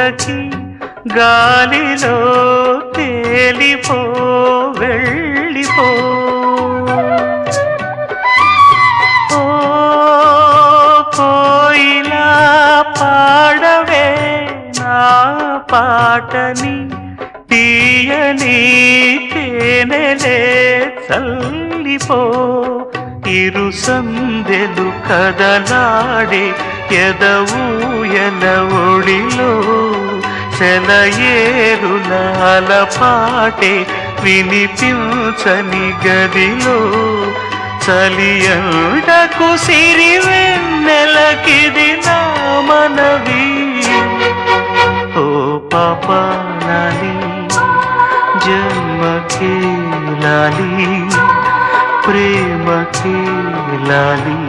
ఊరకి గాలిలో తేలిపో వెళ్ళిపో ఓ కోయిలా పాడవే నా పాటని తీయని తేనెలే చల్లిపో ఇరు సందెలు కదలాడే ఎదవూయల ఒడిలో సెలయేరుల అలపాటే వినిపించని గదిలో చలియండకు సిరివెన్నెలకిది నా మనవి ఓ పాపాలాలి జన్మకే లాలి ప్రేమకే లాలి